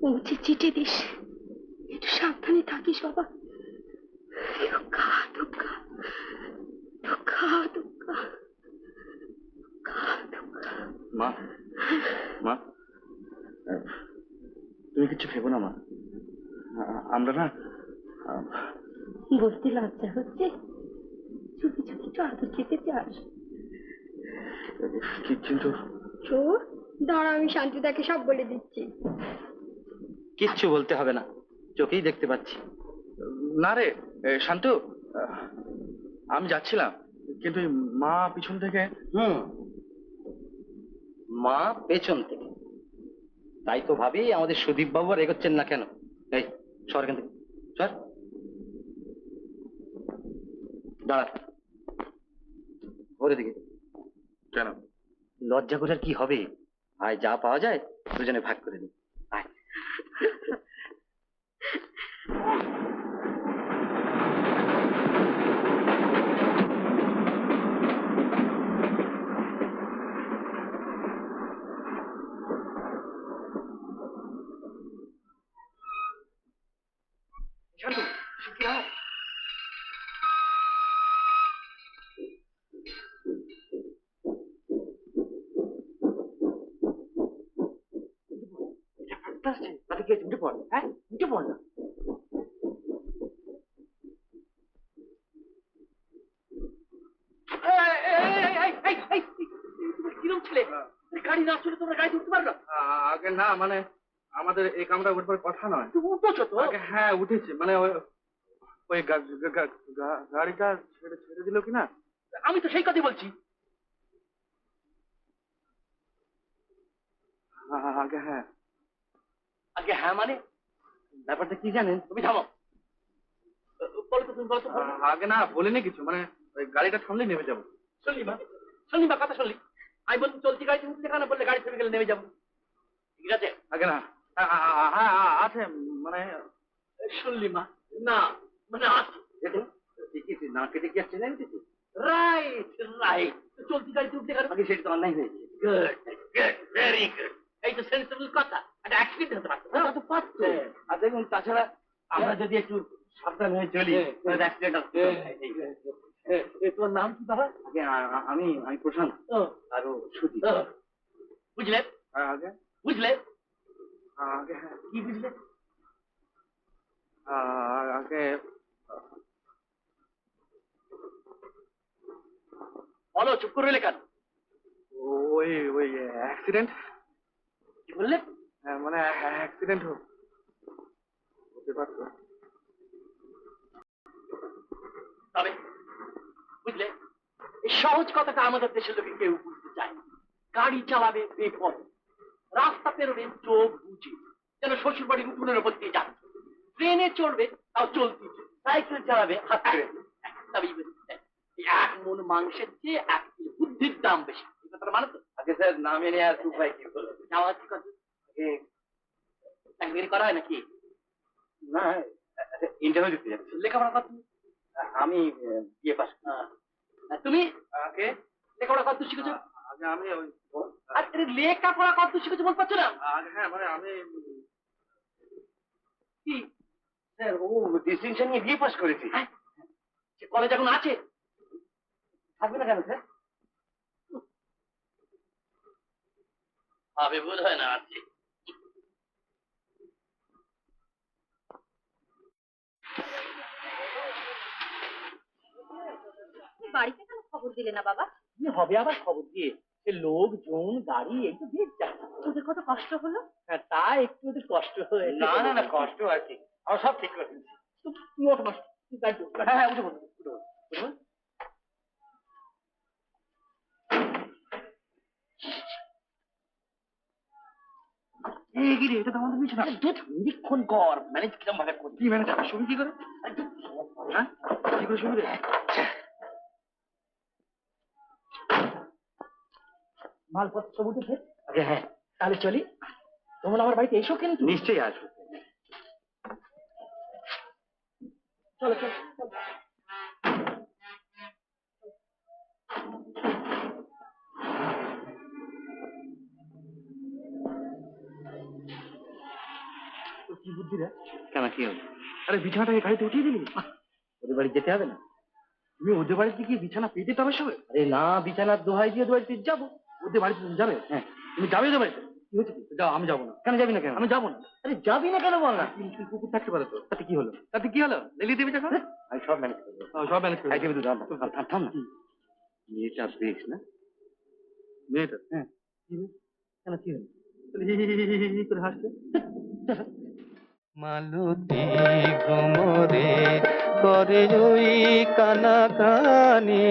পৌঁছে চিঠি দিস, একটু সাবধানে থাকিস বাবা। দুঃখা দুঃখা দুঃখা দুঃখা দুঃখা। মা, মা, তুমি কিছু ভেবো না মা। আমরা না, বলতে লজ্জা হচ্ছে, চুপি চুপি একটু আদর খেতে চাস? কিন্তু চোর দাঁড়া, আমি শান্তিদাকে সব বলে দিচ্ছি। কিচ্ছু বলতে হবে না, চোখেই দেখতে পাচ্ছি। না রে শান্তু, আমি যাচ্ছিলাম, কিন্তু মা পিছন থেকে। মা পেছন থেকে? তাই তো ভাবি আমাদের সুদীপ বাবু আর এগোচ্ছেন না কেন। এই সর এখান থেকে, সর। দাঁড়া, ঘুরে দিকে। কেন? লজ্জা করে আর কি হবে? আয়, যা পাওয়া যায় দুজনে ভাগ করে দিই। আয়। শান্তু, কি হয়? তাতে কি উঠে পড়, হ্যাঁ উঠে পড় না। কিরম ছেলে, গাড়ি না চলে তোমরা গাড়িতে উঠতে পারো? আগে না, মানে আমাদের এই কামরা উঠবার কথা নয়। তুমি উঠেছো তো? হ্যাঁ উঠেছি, মানে ওই গাড়িটা ছেড়ে দিল কিনা। আমি তো সেই কথাই বলছি। আগে হ্যাঁ, আগে হ্যাঁ মানে ব্যাপারটা কি জানেন? তুমি থামো, বলো তো, তুমি বলো তো। আগে না বলিনি কিছু, মানে ওই গাড়িটা থামলে নেমে যাবো। শুনলি মা কথা শুনলি? আমি বলছি চলতি গাড়িতে উঠতে কেন, বললে গাড়ি থেমে গেলে নেমে যাবো। ঠিক আছে আগে না, হ্যাঁ আছে, মানে শুনলি মা? না মানে আছে। দেখুন না কেটে কি আসছে না, রাইট রাইট, চলতি গাড়িতে উঠতে কেন? আগে সেটা তো অন্যায় হয়েছে। গুড গুড, ভেরি গুড, এই তো সেন্সিবল কথা। একটা অ্যাক্সিডেন্ট হতে পারতো, তা তো পারতো। আর দেখুন তাছাড়া আমরা যদি একটু সাবধান হয়ে চলি তাহলে অ্যাক্সিডেন্ট হবে। তোমার নাম কি বাবা? আগে আমি প্রশান্ত, আর সুদীপ। বুঝলে? আগে বুঝলে? আগে কি বুঝলে? আগে বলো, চুপ করে রইলে কেন? ওই অ্যাক্সিডেন্ট। কি বললে? মানে অ্যাক্সিডেন্ট হতে পারতো। তবে বুঝলে, এই সহজ কথাটা আমাদের দেশের লোকে কেউ বুঝতে চায় না। গাড়ি চালাবে বেপথ, রাস্তা পেরোবে চোখ বুঝে, যেন শ্বশুর বাড়ির উঠোনের উপর দিয়ে যাচ্ছে। ট্রেনে চড়বে তাও চলতি, সাইকেল চালাবে হাত ধরে। তবে এক মন মাংসের চেয়ে 1 কিলো বুদ্ধির দাম বেশি, এই কথাটা মানে তো? আগে স্যার না মেনে আর উপায় কি হলো? যাওয়া কি কথা? চাকরি করা হয় নাকি? না, ইন্টারভিউ দিতে যাচ্ছি। লেখাপড়া কত? আমি বিএ পাস। তুমি আগে লেখাপড়া কত শিখেছো? আগে আমি আরে লেখাপড়া কত শিখেছো বলতে পারছো না? হ্যাঁ মানে আমি কি স্যার, ও ডিস্টিংশন নিয়ে বিএ পাস করেছি। সে কলেজ এখন আছে, থাকবে না কেন স্যার? হবে বোধ হয় না আছে। বাড়িতে কেন খবর দিলে না বাবা? কি হবে আবার খবর দিয়ে? সে লোকজন গাড়ি এই তো বেশ যাচ্ছে। তোদের কত কষ্ট হলো? হ্যাঁ, তা একটু ওদের কষ্ট হয়েছে। না কষ্ট আর কি, আমরা সব ঠিক করে ফেলছি। তুই ওঠ মাস, হ্যাঁ উঠে বলুন, এটা তো আমাদের বিছানা। নিরীক্ষণ কর, ম্যানেজ কিরম ভাবে করবি? কি ম্যানেজ হবে? শুনি কি করে? হ্যাঁ কি করে শুনি রে? মালপত্র সব উঠেছে? আগে হ্যাঁ, তাহলে চলি। তোমরা আমার বাড়িতে এসো কিন্তু। নিশ্চয়ই আসবো। চলো চলো চলো। কি বুদ্ধি রে? কেন কি হলো? আরে বিছানাটাকে গাড়িতে উঠিয়ে দিলি? ওদের বাড়ি যেতে হবে না? তুমি ওদের বাড়িতে গিয়ে বিছানা পেতে তবে সবে? আরে না, বিছানার দোহাই দিয়ে ওদের বাড়িতে যাবো। ওদের বাড়িতে তুমি যাবে? হ্যাঁ। তুমি যাবে ওদের বাড়িতে? কি হয়েছে কি? যাও, আমি যাবো না। কেন যাবি না? কেন আমি যাবো না। আরে যাবি না কেন বল না? তিন কুকুর থাকতে পারে তো। তাতে কি হলো? তাতে কি হলো? লেলি দেবী যখন আমি সব ম্যানেজ করবো। সব ম্যানেজ করে এই তুমি তো দাঁড়া, থাম না। কি? মেয়েটা বেশ না? মেয়েটা? হ্যাঁ। কি রে? কেন কি হলো? হি হি হি হি হি করে হাসছে। মালতী ঘুমরে করে ওই কানাকানি